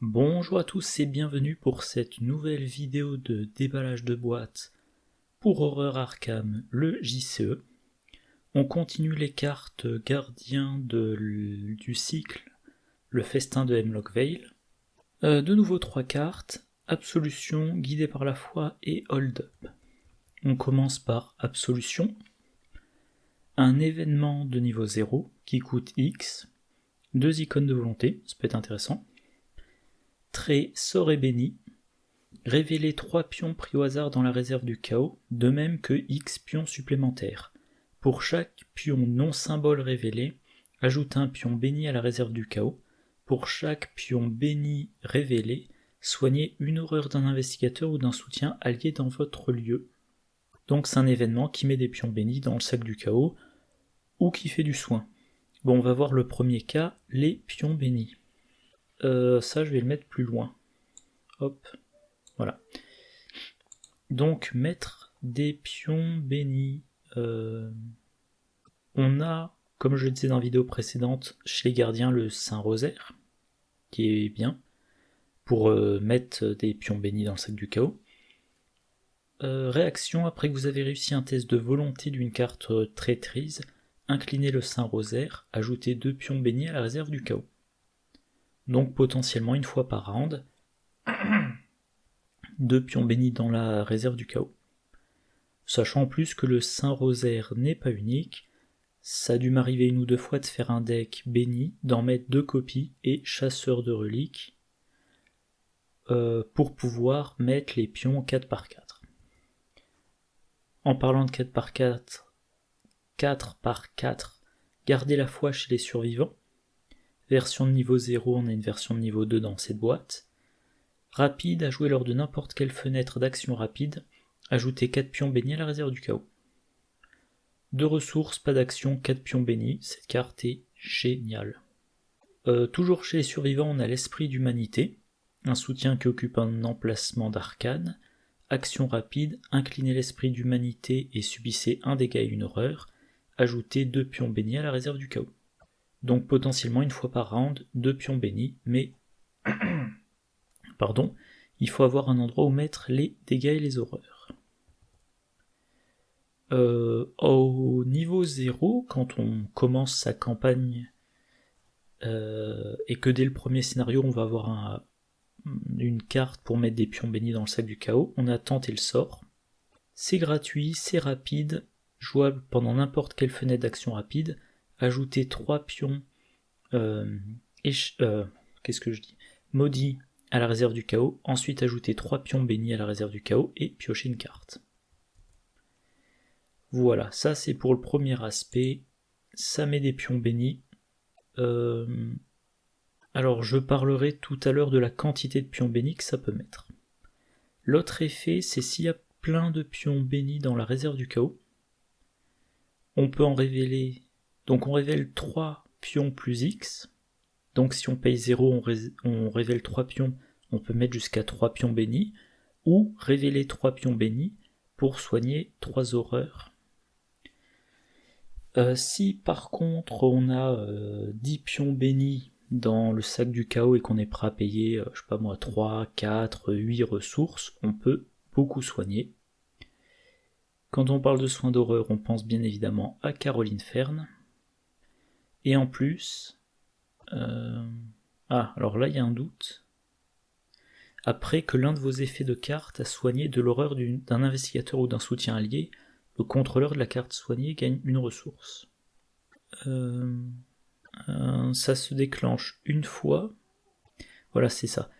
Bonjour à tous et bienvenue pour cette nouvelle vidéo de déballage de boîtes pour Horror Arkham, le JCE. On continue les cartes gardiens du cycle, le festin de Hemlock Vale. De nouveau 3 cartes, Absolution, Guidé par la foi et Hold Up. On commence par Absolution, un événement de niveau 0 qui coûte X, 2 icônes de volonté, ça peut être intéressant. Trait Sort et Béni, révéler 3 pions pris au hasard dans la réserve du chaos, de même que X pions supplémentaires. Pour chaque pion non symbole révélé, ajoute un pion béni à la réserve du chaos. Pour chaque pion béni révélé, soignez une horreur d'un investigateur ou d'un soutien allié dans votre lieu. Donc c'est un événement qui met des pions bénis dans le sac du chaos, ou qui fait du soin. Bon, on va voir le premier cas, les pions bénis. Ça je vais le mettre plus loin. Hop. Voilà. Donc mettre des pions bénis. On a, comme je le disais dans la vidéo précédente, chez les gardiens le Saint-Rosaire, qui est bien, pour mettre des pions bénis dans le sac du chaos. Réaction, après que vous avez réussi un test de volonté d'une carte traîtrise, inclinez le Saint-Rosaire, ajoutez 2 pions bénis à la réserve du chaos. Donc potentiellement une fois par round, 2 pions bénis dans la réserve du chaos. Sachant en plus que le Saint-Rosaire n'est pas unique, ça a dû m'arriver 1 ou 2 fois de faire un deck béni, d'en mettre 2 copies et chasseur de reliques pour pouvoir mettre les pions 4x4. En parlant de 4x4, 4x4, gardez la foi chez les survivants. Version de niveau 0, on a une version de niveau 2 dans cette boîte. Rapide, à jouer lors de n'importe quelle fenêtre d'action rapide, ajoutez 4 pions bénis à la réserve du chaos. 2 ressources, pas d'action, 4 pions bénis, cette carte est géniale. Toujours chez les survivants, on a l'esprit d'humanité, un soutien qui occupe un emplacement d'arcane. Action rapide, inclinez l'esprit d'humanité et subissez un dégât et une horreur, ajoutez 2 pions bénis à la réserve du chaos. Donc potentiellement une fois par round, 2 pions bénis, mais pardon, il faut avoir un endroit où mettre les dégâts et les horreurs. Au niveau 0, quand on commence sa campagne et que dès le premier scénario on va avoir une carte pour mettre des pions bénis dans le sac du chaos, on a tenté le sort. C'est gratuit, c'est rapide, jouable pendant n'importe quelle fenêtre d'action rapide. Ajoutez 3 pions maudits à la réserve du chaos, ensuite ajoutez 3 pions bénis à la réserve du chaos et piochez une carte. Voilà, ça c'est pour le premier aspect, ça met des pions bénis. Alors je parlerai tout à l'heure de la quantité de pions bénis que ça peut mettre. L'autre effet, c'est s'il y a plein de pions bénis dans la réserve du chaos, on peut en révéler, donc on révèle 3 pions plus X, donc si on paye 0, on révèle 3 pions, on peut mettre jusqu'à 3 pions bénis, ou révéler 3 pions bénis pour soigner 3 horreurs. Si par contre on a 10 pions bénis dans le sac du chaos et qu'on est prêt à payer, 3, 4, 8 ressources, on peut beaucoup soigner. Quand on parle de soins d'horreur, on pense bien évidemment à Caroline Fern. Et en plus... alors là il y a un doute. Après que l'un de vos effets de carte a soigné de l'horreur d'un investigateur ou d'un soutien allié, le contrôleur de la carte soignée gagne une ressource. Ça se déclenche une fois. Voilà, c'est ça.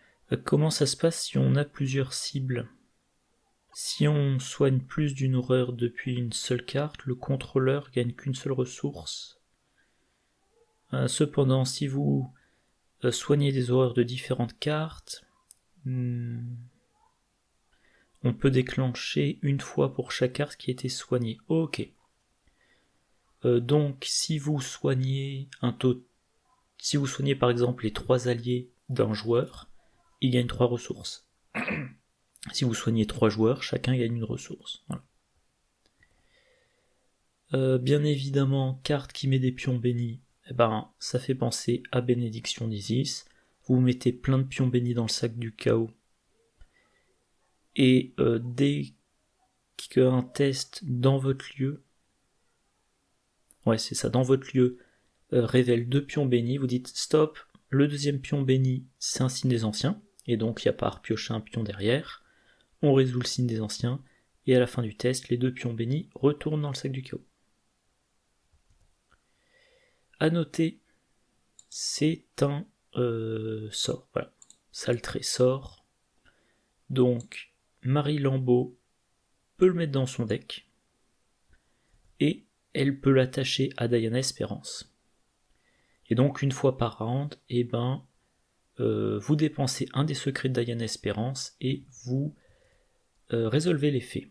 Comment ça se passe si on a plusieurs cibles ? Si on soigne plus d'une horreur depuis une seule carte, le contrôleur gagne qu'une seule ressource. Cependant, si vous soignez des horreurs de différentes cartes, on peut déclencher une fois pour chaque carte qui a été soignée. Ok. Donc si vous soignez par exemple les 3 alliés d'un joueur, il gagne 3 ressources. Si vous soignez 3 joueurs, chacun gagne une ressource. Voilà. Bien évidemment, carte qui met des pions bénis, ça fait penser à Bénédiction d'Isis. vous mettez plein de pions bénis dans le sac du chaos, et dès qu'un test dans votre lieu, ouais c'est ça, dans votre lieu, révèle 2 pions bénis, vous dites stop, le deuxième pion béni c'est un signe des anciens, et donc il n'y a pas à repiocher un pion derrière, on résout le signe des anciens, et à la fin du test, les 2 pions bénis retournent dans le sac du chaos. À noter, c'est un sort, voilà, Saletré sort, donc Marie Lambeau peut le mettre dans son deck, et elle peut l'attacher à Diana Espérance. Et donc une fois par round, vous dépensez un des secrets de Diana Espérance et vous résolvez les faits.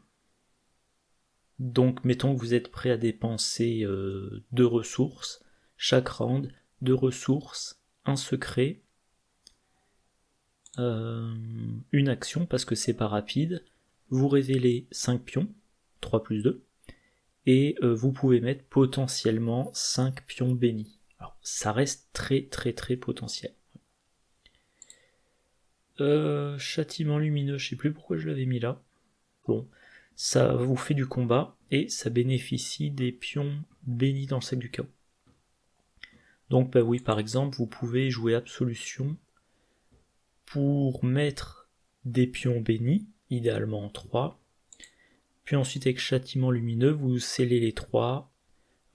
Donc mettons que vous êtes prêt à dépenser 2 ressources, chaque round, 2 ressources, un secret, une action parce que c'est pas rapide, vous révélez 5 pions, 3 plus 2, et vous pouvez mettre potentiellement 5 pions bénis. Alors ça reste très très très potentiel. Châtiment lumineux, je sais plus pourquoi je l'avais mis là. Bon, ça vous fait du combat et ça bénéficie des pions bénis dans le sac du chaos. Donc oui, par exemple, vous pouvez jouer Absolution pour mettre des pions bénis, idéalement en 3. Puis ensuite avec Châtiment lumineux, vous scellez les 3,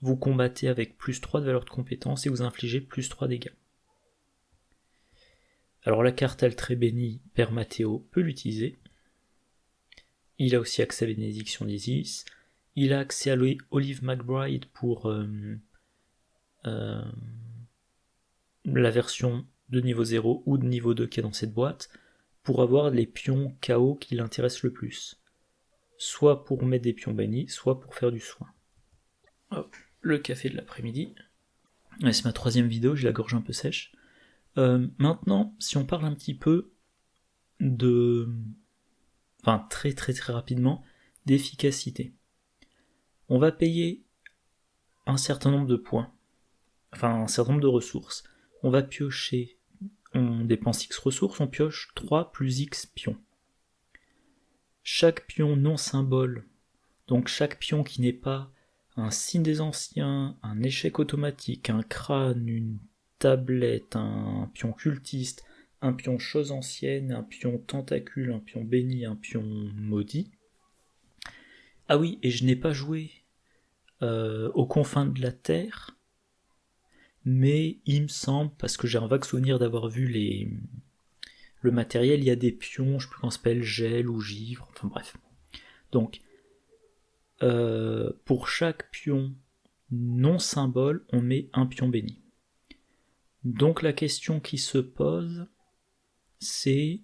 vous combattez avec plus 3 de valeur de compétence et vous infligez plus 3 dégâts. Alors la carte Altré béni, Père Mathéo peut l'utiliser. Il a aussi accès à Bénédiction d'Isis. Il a accès à Olive McBride pour la version de niveau 0 ou de niveau 2 qui est dans cette boîte, pour avoir les pions KO qui l'intéressent le plus. Soit pour mettre des pions bénis, soit pour faire du soin. Hop, le café de l'après-midi. Ouais, c'est ma 3e vidéo, j'ai la gorge un peu sèche. Maintenant, si on parle un petit peu de... Enfin, très très très rapidement, d'efficacité. On va payer un certain nombre de points, enfin un certain nombre de ressources. On va piocher, on dépense X ressources, on pioche 3 plus X pions. Chaque pion non symbole, donc chaque pion qui n'est pas un signe des anciens, un échec automatique, un crâne, une tablette, un pion cultiste, un pion chose ancienne, un pion tentacule, un pion béni, un pion maudit. Ah oui, et je n'ai pas joué aux confins de la Terre, mais il me semble, parce que j'ai un vague souvenir d'avoir vu le matériel, il y a des pions, je sais plus comment ça s'appelle, gel ou givre, enfin bref. Donc, pour chaque pion non symbole, on met un pion béni. Donc la question qui se pose, c'est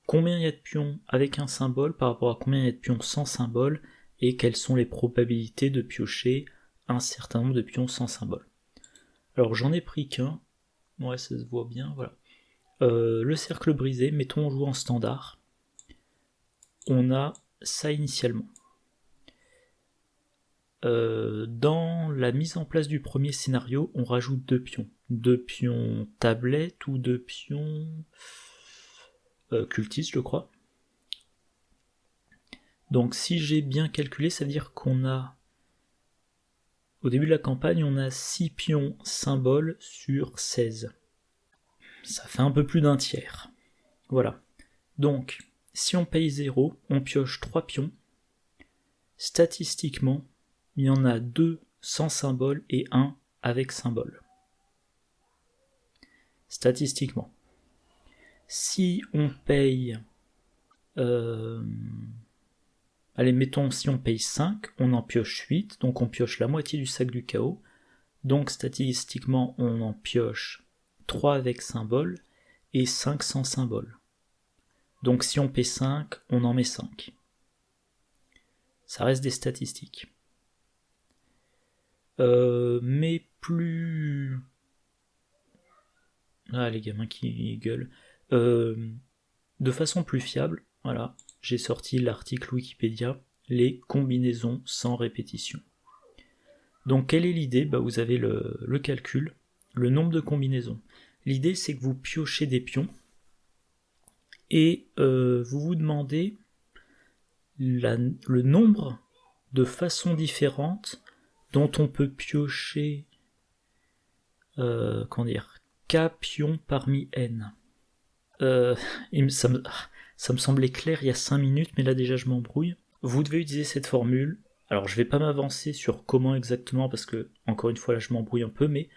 combien il y a de pions avec un symbole par rapport à combien il y a de pions sans symbole, et quelles sont les probabilités de piocher un certain nombre de pions sans symbole. Alors j'en ai pris qu'un, ouais ça se voit bien, voilà. Le cercle brisé, mettons on joue en standard, on a ça initialement. Dans la mise en place du premier scénario, on rajoute 2 pions. 2 pions tablette ou 2 pions cultistes, je crois. Donc si j'ai bien calculé, ça veut dire qu'on a, au début de la campagne, on a 6 pions symboles sur 16. Ça fait un peu plus d'un tiers. Voilà. Donc, si on paye 0, on pioche 3 pions. Statistiquement, il y en a 2 sans symbole et 1 avec symbole. Statistiquement. Si on paye... allez, mettons, si on paye 5, on en pioche 8, donc on pioche la moitié du sac du chaos. Donc statistiquement, on en pioche 3 avec symbole et 5 sans symbole. Donc si on paie 5, on en met 5. Ça reste des statistiques. Mais plus... Ah, les gamins qui gueulent. De façon plus fiable, voilà, j'ai sorti l'article Wikipédia, les combinaisons sans répétition. Donc quelle est l'idée ? Vous avez le calcul, le nombre de combinaisons. L'idée c'est que vous piochez des pions et vous vous demandez le nombre de façons différentes dont on peut piocher K pions parmi N. Ça me semblait clair il y a 5 minutes, mais là déjà je m'embrouille. Vous devez utiliser cette formule. Alors je vais pas m'avancer sur comment exactement, parce que encore une fois là je m'embrouille un peu, mais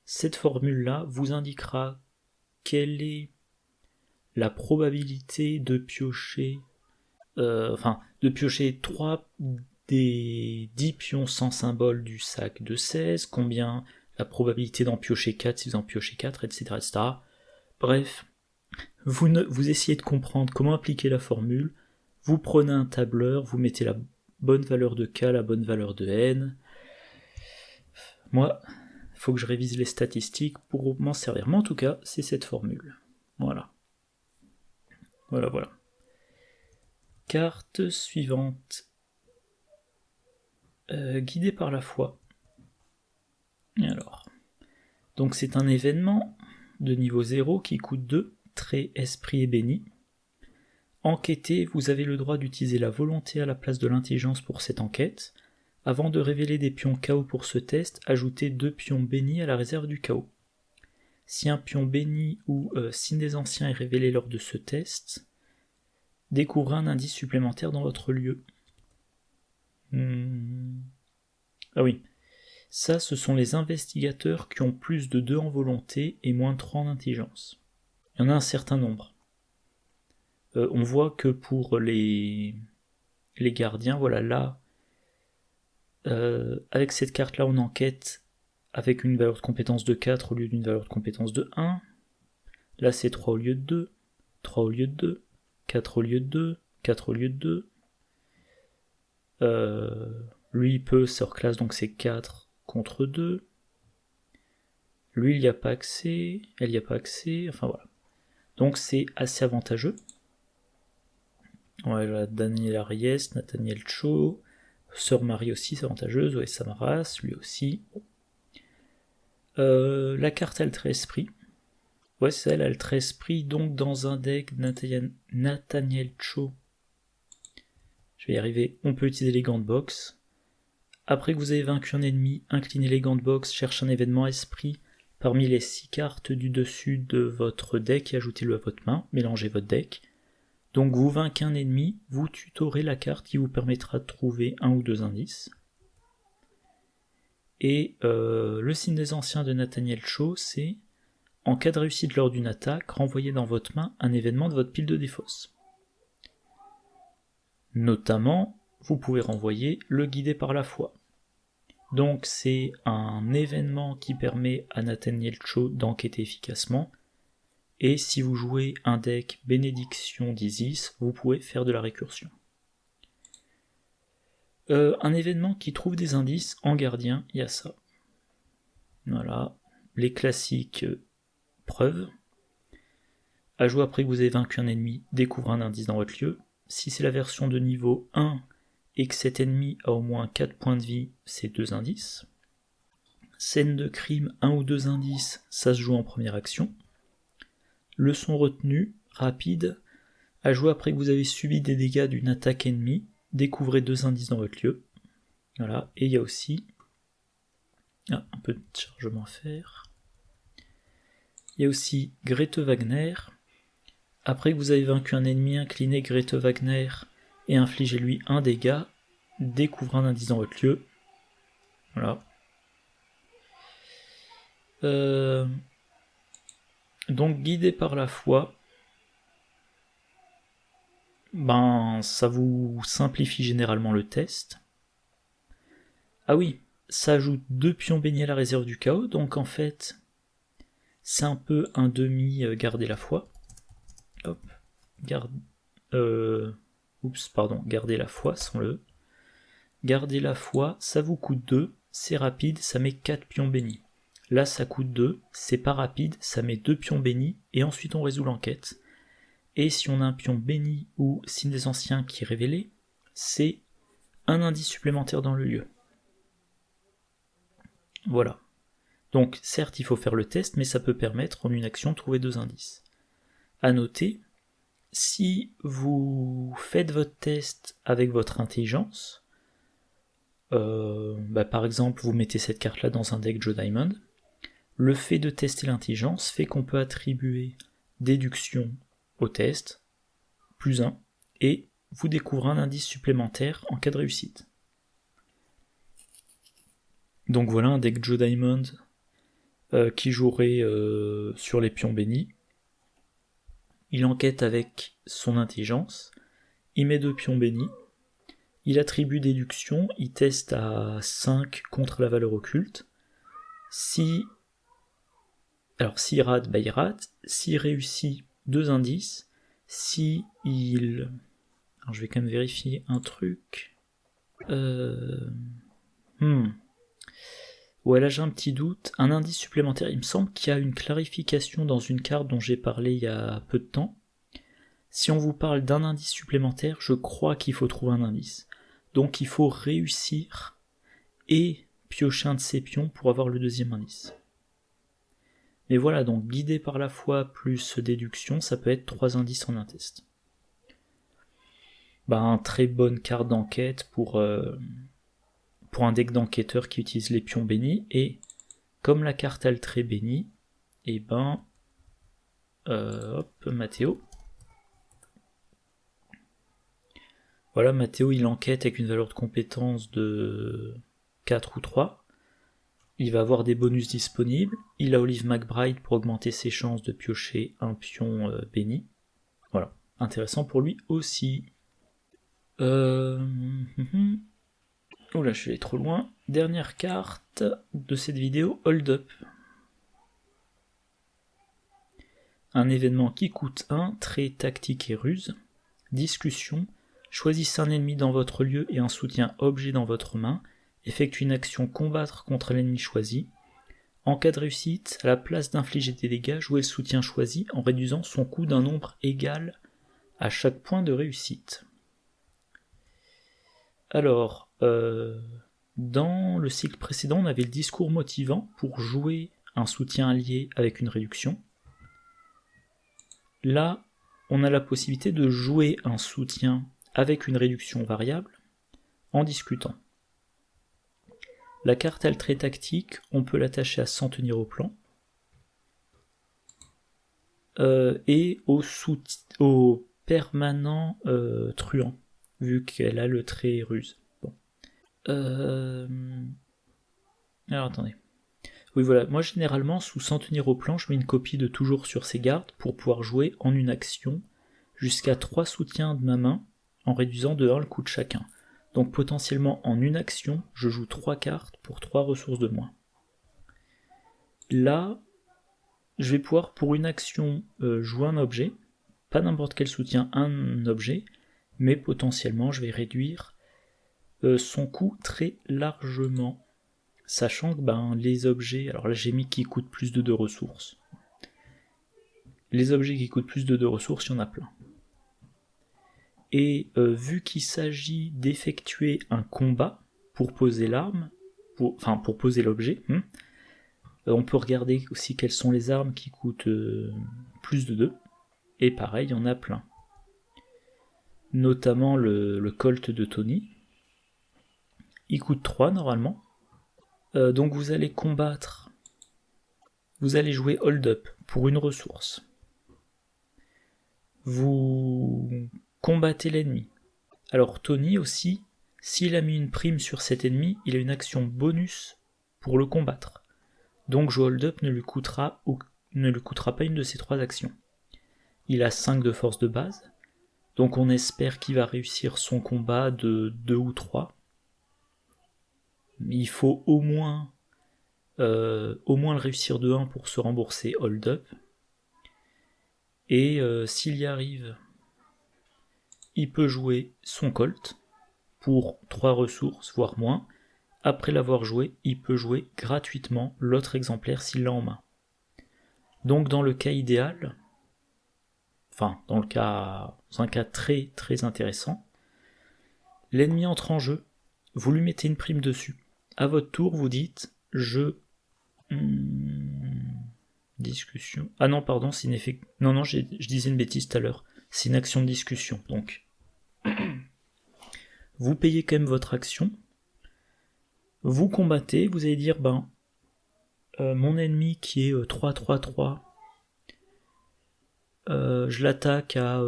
cette formule-là vous indiquera quelle est la probabilité de piocher, de piocher 3 des 10 pions sans symbole du sac de 16, combien la probabilité d'en piocher 4 si vous en piochez 4, etc. etc. Bref, vous essayez de comprendre comment appliquer la formule, vous prenez un tableur, vous mettez la bonne valeur de K, la bonne valeur de N. Moi, il faut que je révise les statistiques pour m'en servir. Mais en tout cas, c'est cette formule. Voilà. Voilà. Carte suivante. Guidé par la foi. Alors. Donc c'est un événement de niveau 0 qui coûte 2, trait, esprit et béni. Enquêter, vous avez le droit d'utiliser la volonté à la place de l'intelligence pour cette enquête. Avant de révéler des pions KO pour ce test, ajoutez 2 pions bénis à la réserve du KO. Si un pion béni ou signe des anciens est révélé lors de ce test, découvrez un indice supplémentaire dans votre lieu. Ah oui, ça ce sont les investigateurs qui ont plus de 2 en volonté et moins de 3 en intelligence. Il y en a un certain nombre. On voit que pour les gardiens, voilà, là, avec cette carte-là, on enquête avec une valeur de compétence de 4 au lieu d'une valeur de compétence de 1. Là, c'est 3 au lieu de 2, 3 au lieu de 2, 4 au lieu de 2, 4 au lieu de 2. Lui, il peut se reclasse, donc c'est 4 contre 2. Lui, il n'y a pas accès, elle n'y a pas accès, enfin voilà. Donc c'est assez avantageux. Voilà, Daniel Ariès, Nathaniel Cho, Sœur Marie aussi, c'est avantageuse, ouais, Samaras, lui aussi. La carte Altre Esprit. Ouais, c'est elle, Altre Esprit, donc dans un deck Nathaniel Cho. Je vais y arriver, on peut utiliser les gants de boxe. Après que vous avez vaincu un ennemi, inclinez les gants de boxe, cherche un événement esprit parmi les 6 cartes du dessus de votre deck et ajoutez-le à votre main, mélangez votre deck. Donc vous vainquez un ennemi, vous tutorez la carte qui vous permettra de trouver 1 ou 2 indices. Et le signe des anciens de Nathaniel Cho, c'est en cas de réussite lors d'une attaque, renvoyez dans votre main un événement de votre pile de défausse. Notamment, vous pouvez renvoyer le guidé par la foi. Donc c'est un événement qui permet à Nathaniel Cho d'enquêter efficacement. Et si vous jouez un deck Bénédiction d'Isis, vous pouvez faire de la récursion. Un événement qui trouve des indices en gardien, il y a ça. Voilà, les classiques preuves. À jouer après que vous avez vaincu un ennemi, découvre un indice dans votre lieu. Si c'est la version de niveau 1 et que cet ennemi a au moins 4 points de vie, c'est 2 indices. Scène de crime, 1 ou 2 indices, ça se joue en première action. Leçon retenue, rapide, à jouer après que vous avez subi des dégâts d'une attaque ennemie, découvrez 2 indices dans votre lieu. Voilà, et il y a aussi un peu de chargement à faire. Il y a aussi Grete Wagner. Après que vous avez vaincu un ennemi, inclinez Grete Wagner et infligez-lui un dégât, découvrez un indice dans votre lieu. Voilà. Donc guidé par la foi, ça vous simplifie généralement le test. Ah oui, ça ajoute 2 pions bénis à la réserve du chaos, donc en fait, c'est un peu un demi garder la foi. Hop, garder la foi, sans le. Garder la foi, ça vous coûte 2, c'est rapide, ça met 4 pions bénis. Là, ça coûte 2, c'est pas rapide, ça met 2 pions bénis, et ensuite on résout l'enquête. Et si on a un pion béni ou signe des anciens qui est révélé, c'est un indice supplémentaire dans le lieu. Voilà. Donc certes il faut faire le test, mais ça peut permettre en une action de trouver 2 indices. À noter, si vous faites votre test avec votre intelligence, par exemple vous mettez cette carte là dans un deck Joe Diamond, le fait de tester l'intelligence fait qu'on peut attribuer déduction au test, plus 1, et vous découvrez un indice supplémentaire en cas de réussite. Donc voilà un deck Joe Diamond qui jouerait sur les pions bénis. Il enquête avec son intelligence, il met 2 pions bénis, il attribue déduction, il teste à 5 contre la valeur occulte. S'il rate, il rate. S'il réussit, 2 indices. Si il... Alors je vais quand même vérifier un truc. Ouais, là j'ai un petit doute. Un indice supplémentaire. Il me semble qu'il y a une clarification dans une carte dont j'ai parlé il y a peu de temps. Si on vous parle d'un indice supplémentaire, je crois qu'il faut trouver un indice. Donc il faut réussir et piocher un de ces pions pour avoir le deuxième indice. Mais voilà, donc guidé par la foi plus déduction, ça peut être 3 indices en un test. Très bonne carte d'enquête pour un deck d'enquêteurs qui utilise les pions bénis, et comme la carte a le trait béni, et Mathéo. Voilà, Mathéo il enquête avec une valeur de compétence de 4 ou 3. Il va avoir des bonus disponibles. Il a Olive McBride pour augmenter ses chances de piocher un pion béni. Voilà, intéressant pour lui aussi. Oula, je suis allé trop loin. Dernière carte de cette vidéo, Hold Up. Un événement qui coûte 1, trait tactique et ruse. Discussion. Choisissez un ennemi dans votre lieu et un soutien objet dans votre main. Effectue une action combattre contre l'ennemi choisi. En cas de réussite, à la place d'infliger des dégâts, jouez le soutien choisi en réduisant son coût d'un nombre égal à chaque point de réussite. Alors, dans le cycle précédent, on avait le discours motivant pour jouer un soutien allié avec une réduction. Là, on a la possibilité de jouer un soutien avec une réduction variable en discutant. La carte a le trait tactique, on peut l'attacher à s'en tenir au plan. Et au permanent truand, vu qu'elle a le trait ruse. Bon. Alors attendez. Oui voilà, moi généralement sous s'en tenir au plan, je mets une copie de toujours sur ses gardes pour pouvoir jouer en une action jusqu'à 3 soutiens de ma main en réduisant de 1 le coût de chacun. Donc potentiellement en une action, je joue 3 cartes pour 3 ressources de moins. Là, je vais pouvoir pour une action jouer un objet, pas n'importe quel soutien, un objet, mais potentiellement je vais réduire son coût très largement. Sachant que les objets, alors là j'ai mis qui coûtent plus de 2 ressources. Les objets qui coûtent plus de 2 ressources, il y en a plein. Et vu qu'il s'agit d'effectuer un combat pour poser l'arme, pour poser l'objet, on peut regarder aussi quelles sont les armes qui coûtent plus de 2. Et pareil, il y en a plein. Notamment le Colt de Tony. Il coûte 3 normalement. Donc vous allez combattre. Vous allez jouer Hold Up pour une ressource. Vous combattez l'ennemi. Alors Tony aussi, s'il a mis une prime sur cet ennemi, il a une action bonus pour le combattre. Donc jouer Hold Up ne lui coûtera pas une de ces 3 actions. Il a 5 de force de base, donc on espère qu'il va réussir son combat de 2 ou 3. Il faut au moins le réussir de 1 pour se rembourser Hold Up. Et s'il y arrive, il peut jouer son Colt pour 3 ressources, voire moins. Après l'avoir joué, il peut jouer gratuitement l'autre exemplaire s'il l'a en main. Donc dans le cas idéal, dans un cas très très intéressant, l'ennemi entre en jeu, vous lui mettez une prime dessus. À votre tour, vous dites « je Discussion. Ah non, pardon, c'est une effet. Non, je disais une bêtise tout à l'heure. C'est une action de discussion. Donc, vous payez quand même votre action. Vous combattez, vous allez dire, mon ennemi qui est 3-3-3, je l'attaque à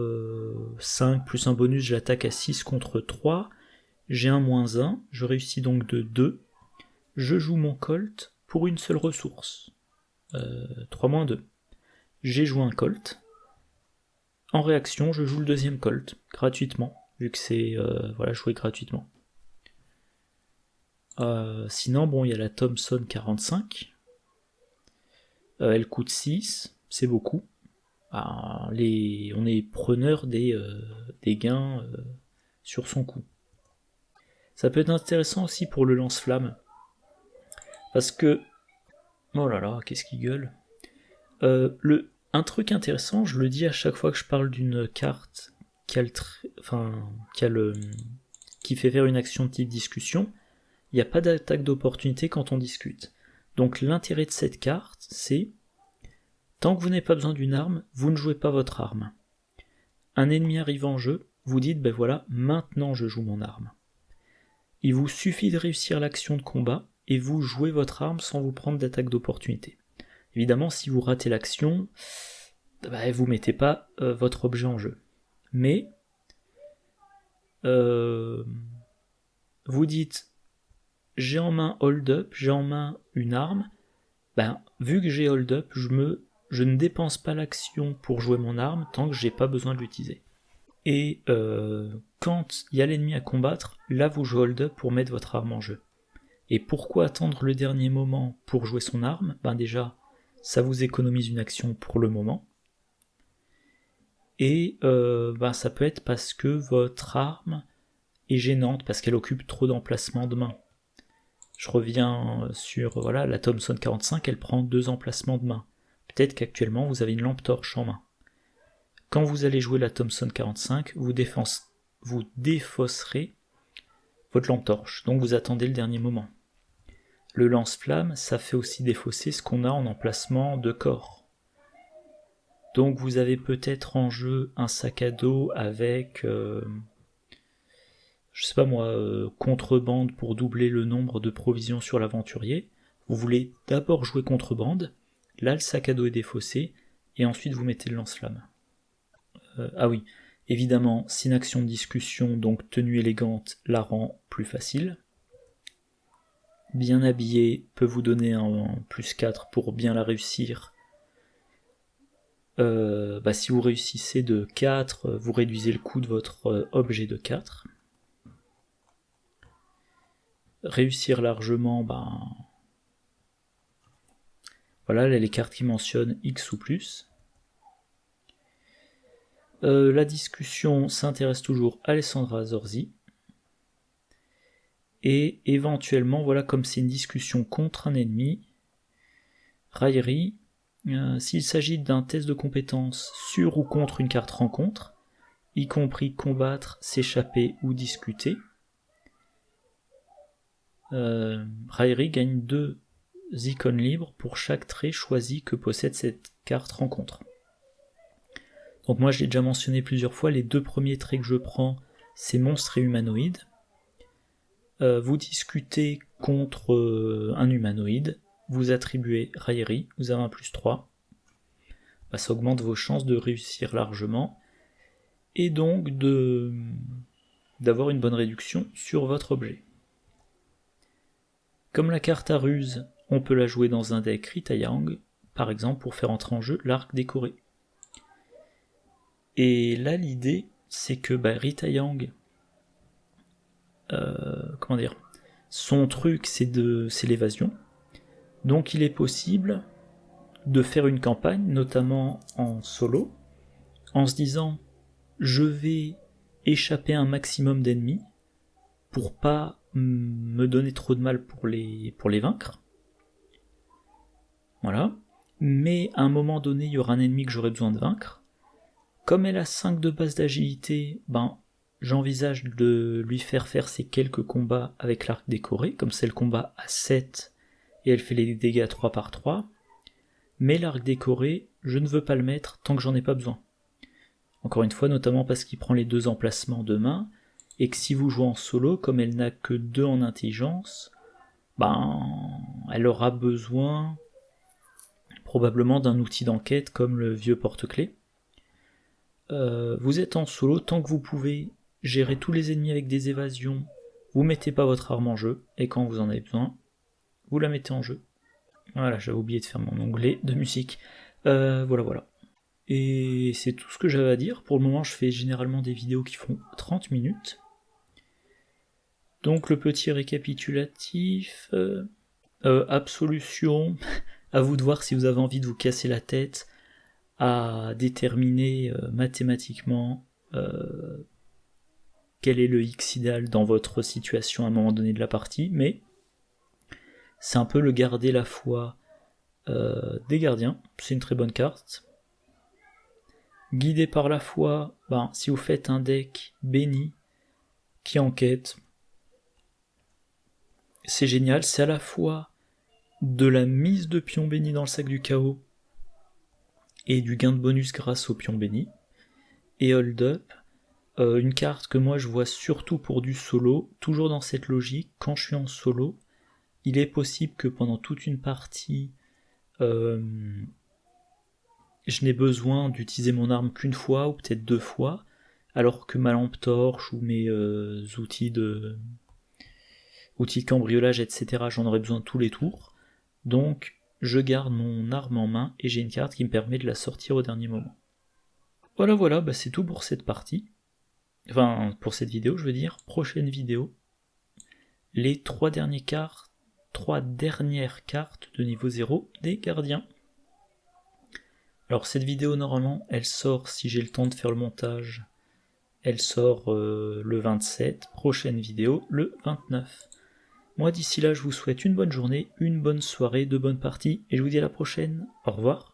5 plus un bonus, je l'attaque à 6 contre 3. J'ai un -1, je réussis donc de 2. Je joue mon Colt pour une seule ressource. 3-2. J'ai joué un Colt. En réaction, je joue le deuxième Colt, gratuitement, vu que c'est joué gratuitement. Sinon, il y a la Thompson 45. Elle coûte 6, c'est beaucoup. On est preneur des gains sur son coup. Ça peut être intéressant aussi pour le lance-flamme. Parce que... Oh là là, qu'est-ce qu'il gueule. Un truc intéressant, je le dis à chaque fois que je parle d'une carte qui fait faire une action de type discussion, il n'y a pas d'attaque d'opportunité quand on discute. Donc l'intérêt de cette carte, c'est tant que vous n'avez pas besoin d'une arme, vous ne jouez pas votre arme. Un ennemi arrive en jeu, vous dites, voilà, maintenant je joue mon arme. Il vous suffit de réussir l'action de combat, et vous jouez votre arme sans vous prendre d'attaque d'opportunité. Évidemment, si vous ratez l'action, vous mettez pas votre objet en jeu. Mais, vous dites, j'ai en main hold-up, j'ai en main une arme, vu que j'ai hold-up, je ne dépense pas l'action pour jouer mon arme tant que j'ai pas besoin de l'utiliser. Et quand il y a l'ennemi à combattre, là vous jouez hold-up pour mettre votre arme en jeu. Et pourquoi attendre le dernier moment pour jouer son arme ? Déjà, ça vous économise une action pour le moment. Et ça peut être parce que votre arme est gênante, parce qu'elle occupe trop d'emplacements de main. Je reviens sur la Thompson 45, elle prend 2 emplacements de main. Peut-être qu'actuellement vous avez une lampe torche en main. Quand vous allez jouer la Thompson 45, vous défausserez votre lampe torche, donc vous attendez le dernier moment. Le lance-flamme, ça fait aussi défausser ce qu'on a en emplacement de corps. Donc vous avez peut-être en jeu un sac à dos avec, contrebande pour doubler le nombre de provisions sur l'aventurier. Vous voulez d'abord jouer contrebande, là le sac à dos est défaussé, et ensuite vous mettez le lance-flamme. Évidemment, si une action de discussion, donc tenue élégante, la rend plus facile. Bien habillé peut vous donner un +4 pour bien la réussir. Si vous réussissez de 4, vous réduisez le coût de votre objet de 4. Réussir largement, là les cartes qui mentionnent X ou plus. La discussion s'intéresse toujours à Alessandra Zorzi. Et éventuellement, comme c'est une discussion contre un ennemi, raillerie, s'il s'agit d'un test de compétence sur ou contre une carte rencontre, y compris combattre, s'échapper ou discuter, raillerie gagne 2 icônes libres pour chaque trait choisi que possède cette carte rencontre. Donc moi je l'ai déjà mentionné plusieurs fois, les 2 premiers traits que je prends, c'est monstre et humanoïde. Vous discutez contre un humanoïde, vous attribuez raillerie, vous avez un +3. Ça augmente vos chances de réussir largement, et donc d'avoir une bonne réduction sur votre objet. Comme la carte à ruse, on peut la jouer dans un deck Rita Yang, par exemple pour faire entrer en jeu l'arc décoré. Et là l'idée, c'est que Rita Yang, son truc c'est l'évasion, donc il est possible de faire une campagne, notamment en solo, en se disant je vais échapper un maximum d'ennemis pour pas me donner trop de mal pour les vaincre, mais à un moment donné il y aura un ennemi que j'aurai besoin de vaincre. Comme elle a 5 de base d'agilité, j'envisage de lui faire ces quelques combats avec l'arc décoré, comme c'est le combat à 7, et elle fait les dégâts 3 par 3, mais l'arc décoré, je ne veux pas le mettre tant que j'en ai pas besoin. Encore une fois, notamment parce qu'il prend les 2 emplacements de main, et que si vous jouez en solo, comme elle n'a que 2 en intelligence, elle aura besoin probablement d'un outil d'enquête comme le vieux porte-clés. Vous êtes en solo, tant que vous pouvez gérer tous les ennemis avec des évasions, vous mettez pas votre arme en jeu, et quand vous en avez besoin, vous la mettez en jeu. Voilà, j'avais oublié de faire mon onglet de musique. Voilà. Et c'est tout ce que j'avais à dire. Pour le moment, je fais généralement des vidéos qui font 30 minutes. Donc le petit récapitulatif, Absolution, à vous de voir si vous avez envie de vous casser la tête à déterminer mathématiquement quel est le X idéal dans votre situation à un moment donné de la partie, mais c'est un peu le garder la foi des gardiens, c'est une très bonne carte. Guidé par la foi, si vous faites un deck béni qui enquête, c'est génial, c'est à la fois de la mise de pions bénis dans le sac du chaos et du gain de bonus grâce aux pions bénis. Et Hold Up, une carte que moi je vois surtout pour du solo, toujours dans cette logique, quand je suis en solo, il est possible que pendant toute une partie, je n'ai besoin d'utiliser mon arme qu'une fois, ou peut-être 2 fois, alors que ma lampe torche ou mes outils de cambriolage, etc., j'en aurais besoin tous les tours. Donc, je garde mon arme en main et j'ai une carte qui me permet de la sortir au dernier moment. Voilà, c'est tout pour cette partie. Enfin, pour cette vidéo, je veux dire. Prochaine vidéo, les 3 dernières cartes de niveau 0 des gardiens. Alors cette vidéo, normalement, elle sort, si j'ai le temps de faire le montage, elle sort le 27, prochaine vidéo le 29. Moi d'ici là, je vous souhaite une bonne journée, une bonne soirée, de bonnes parties, et je vous dis à la prochaine. Au revoir.